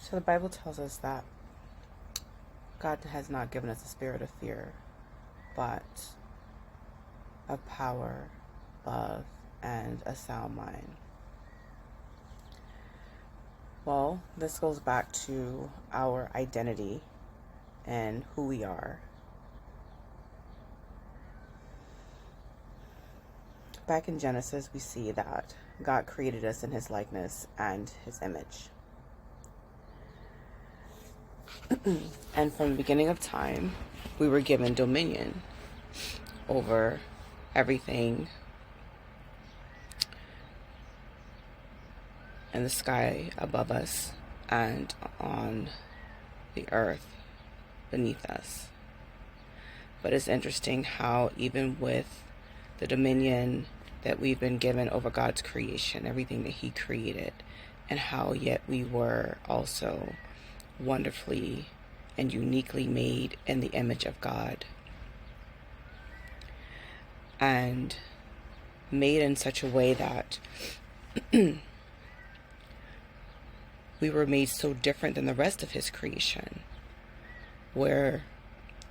So the Bible tells us that God has not given us a spirit of fear, but of power, love, and a sound mind. Well, this goes back to our identity and who we are. Back in Genesis, we see that God created us in his likeness and his image. And from the beginning of time, we were given dominion over everything in the sky above us and on the earth beneath us. But it's interesting how even with the dominion that we've been given over God's creation, everything that he created, and how yet we were also wonderfully and uniquely made in the image of God, and made in such a way that we were made so different than the rest of his creation, where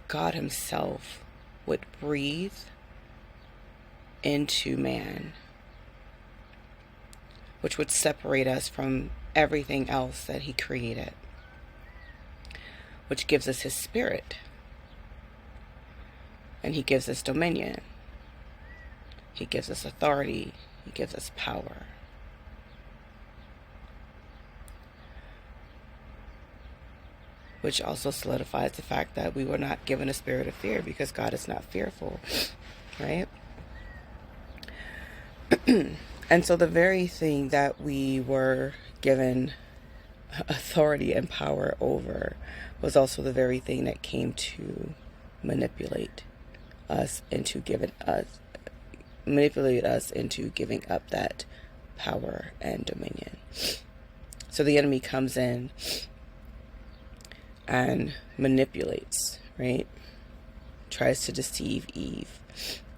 God himself would breathe into man, which would separate us from everything else that he created, which gives us his spirit, and he gives us dominion, he gives us authority, he gives us power. Which also solidifies the fact that we were not given a spirit of fear, because God is not fearful, right? And so the very thing that we were given authority and power over was also the very thing that came to manipulate us into giving up that power and dominion. So the enemy comes in and manipulates, right? Tries to deceive Eve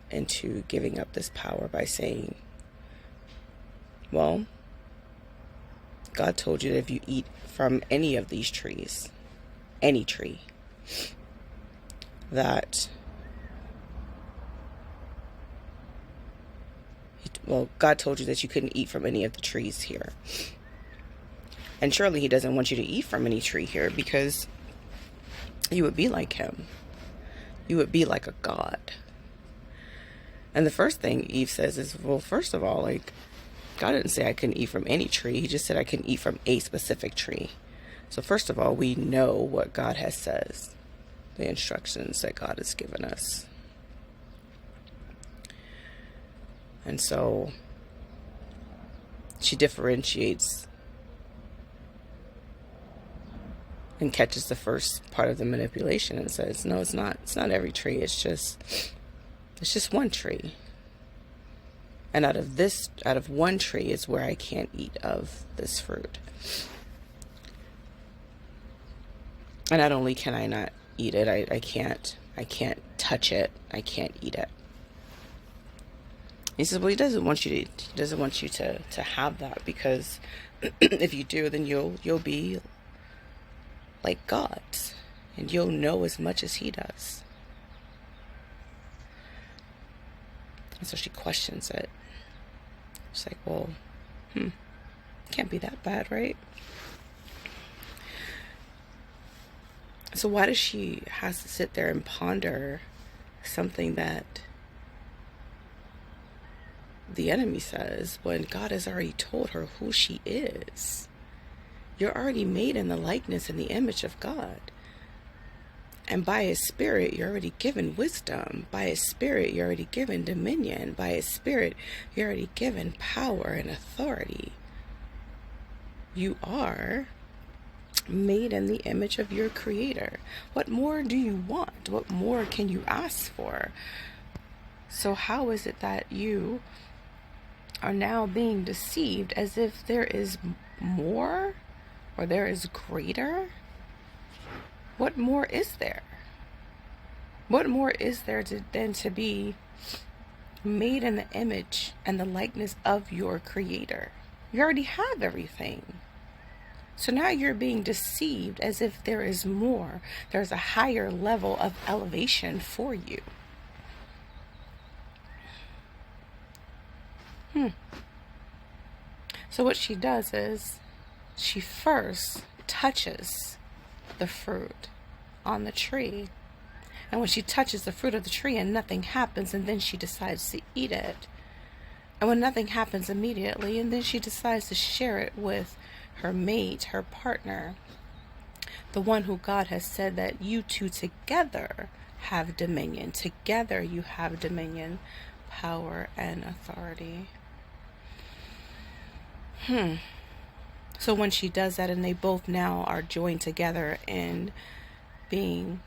into giving up this power by saying, well, God told you that if you eat from any of these trees, any tree, that, God told you that you couldn't eat from any of the trees here. And surely he doesn't want you to eat from any tree here, because you would be like him. You would be like a god. And the first thing Eve says is, well, first of all, God didn't say I couldn't eat from any tree. He just said I couldn't eat from a specific tree. So first of all, we know what God has says, the instructions that God has given us. And so she differentiates and catches the first part of the manipulation and says, no, it's not every tree. It's just one tree. And out of one tree is where I can't eat of this fruit. And not only can I not eat it, I can't touch it. I can't eat it. He says, well, he doesn't want you to have that, because if you do, then you'll be like God, and you'll know as much as he does. And so she questions it. She's like, well, can't be that bad, right? So why does she has to sit there and ponder something that the enemy says when God has already told her who she is? You're already made in the likeness and the image of God. And by his spirit, you're already given wisdom. By his spirit, you're already given dominion. By his spirit, you're already given power and authority. You are made in the image of your creator. What more do you want? What more can you ask for? So how is it that you are now being deceived as if there is more, or there is greater? What more is there? What more is there than to be made in the image and the likeness of your creator? You already have everything. So now you're being deceived as if there is more. There's a higher level of elevation for you. So what she does is she first touches the fruit on the tree. And when she touches the fruit of the tree and nothing happens, and then she decides to eat it. And when nothing happens immediately, and then she decides to share it with her mate, her partner, the one who God has said that you two together have dominion. Together you have dominion, power, and authority. So when she does that, and they both now are joined together in being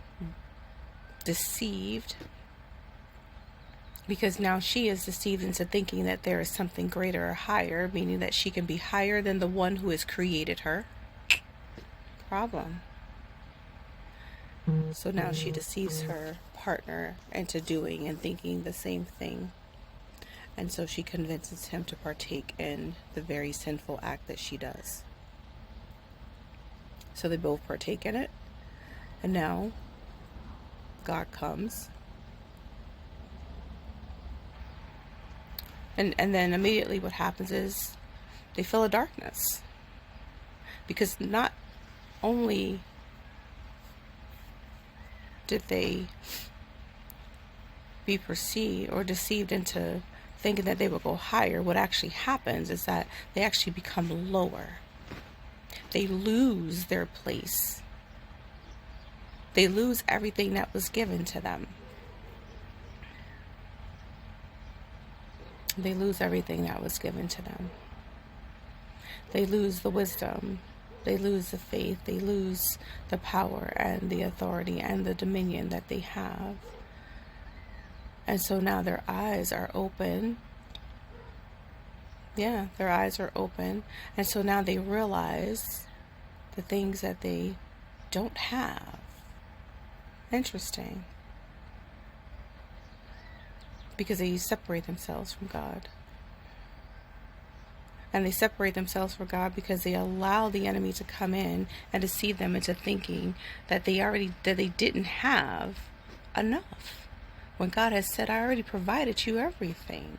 deceived, because now she is deceived into thinking that there is something greater or higher, meaning that she can be higher than the one who has created her. Problem. So now she deceives her partner into doing and thinking the same thing. And so she convinces him to partake in the very sinful act that she does. So they both partake in it. And now God comes. And then immediately what happens is they feel a darkness. Because not only did they be perceived or deceived into thinking that they would go higher, what actually happens is that they actually become lower. They lose their place. They lose everything that was given to them. They lose everything that was given to them. They lose the wisdom. They lose the faith. They lose the power and the authority and the dominion that they have. And so now their eyes are open. Yeah, their eyes are open. And so now they realize the things that they don't have. Interesting. Because they separate themselves from God. And they separate themselves from God because they allow the enemy to come in and deceive them into thinking that they didn't have enough. When God has said, I already provided you everything.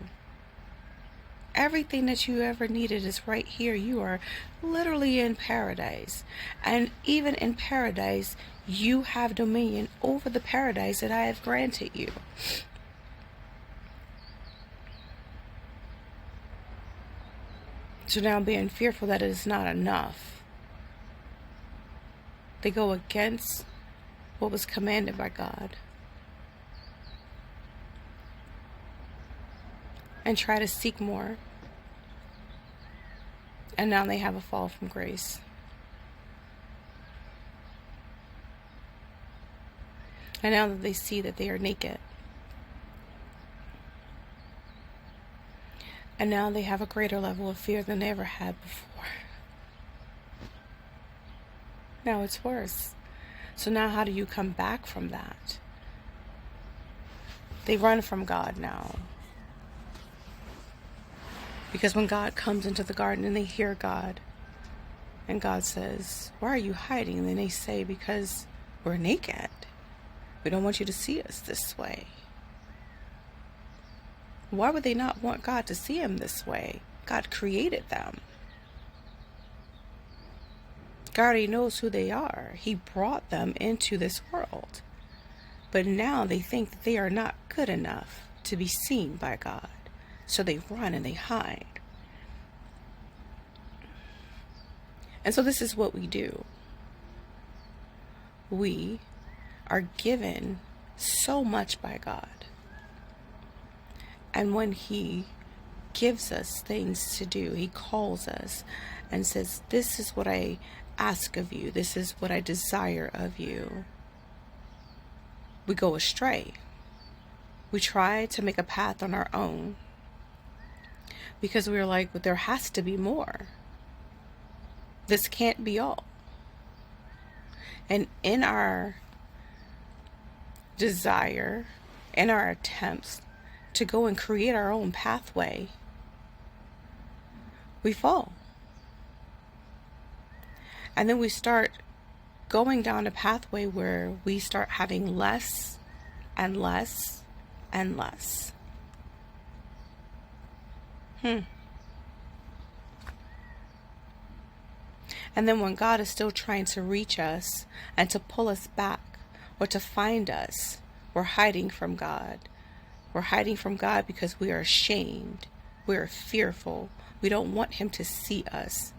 Everything that you ever needed is right here. You are literally in paradise. And even in paradise, you have dominion over the paradise that I have granted you. So now being fearful that it is not enough, they go against what was commanded by God. And try to seek more. And now they have a fall from grace. And now that they see that they are naked. And now they have a greater level of fear than they ever had before. Now it's worse. So now how do you come back from that? They run from God now. Because when God comes into the garden and they hear God, and God says, why are you hiding? And then they say, because we're naked. We don't want you to see us this way. Why would they not want God to see them this way? God created them. God already knows who they are. He brought them into this world. But now they think that they are not good enough to be seen by God. So they run and they hide. And so this is what we do. We are given so much by God. And when He gives us things to do, He calls us and says, this is what I ask of you. This is what I desire of you. We go astray. We try to make a path on our own. Because we were like, but there has to be more. This can't be all. And in our desire, in our attempts to go and create our own pathway, we fall. And then we start going down a pathway where we start having less and less and less. And then when God is still trying to reach us and to pull us back or to find us, we're hiding from God. We're hiding from God because we are ashamed. We are fearful. We don't want him to see us.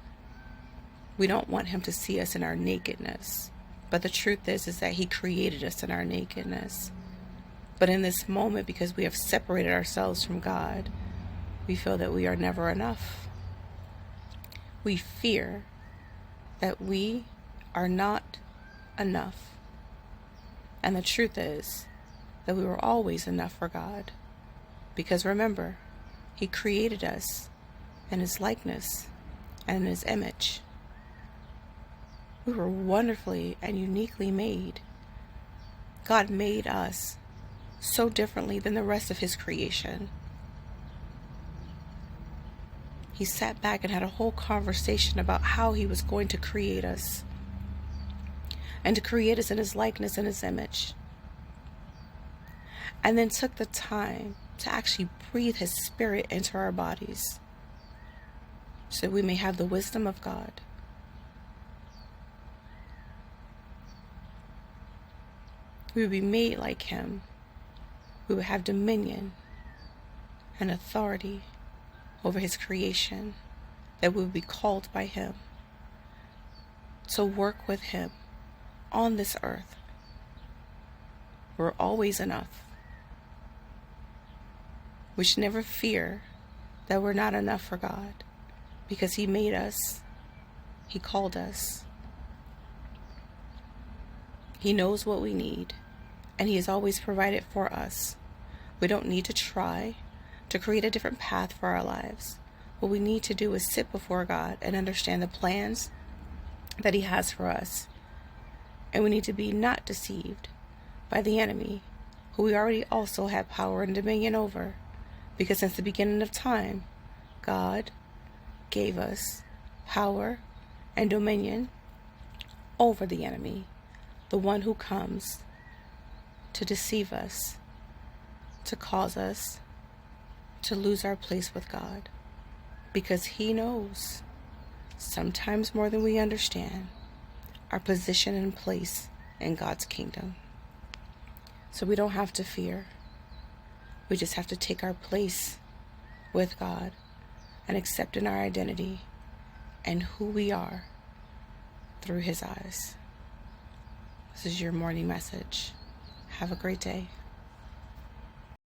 We don't want him to see us in our nakedness. But the truth is that he created us in our nakedness. But in this moment, because we have separated ourselves from God, we feel that we are never enough. We fear that we are not enough. And the truth is that we were always enough for God. Because remember, he created us in his likeness and in his image. We were wonderfully and uniquely made. God made us so differently than the rest of his creation. He sat back and had a whole conversation about how he was going to create us, and to create us in his likeness and his image. And then took the time to actually breathe his spirit into our bodies so that we may have the wisdom of God. We would be made like him. We would have dominion and authority over his creation, that we would be called by him to work with him on this earth. We're always enough. We should never fear that we're not enough for God, because he made us. He called us. He knows what we need, and he has always provided for us. We don't need to try to create a different path for our lives. What we need to do is sit before God and understand the plans that he has for us. And we need to be not deceived by the enemy, who we already also have power and dominion over. Because since the beginning of time, God gave us power and dominion over the enemy, the one who comes to deceive us, to cause us to lose our place with God. Because he knows, sometimes more than we understand, our position and place in God's kingdom. So we don't have to fear. We just have to take our place with God and accept in our identity and who we are through his eyes. This is your morning message. Have a great day.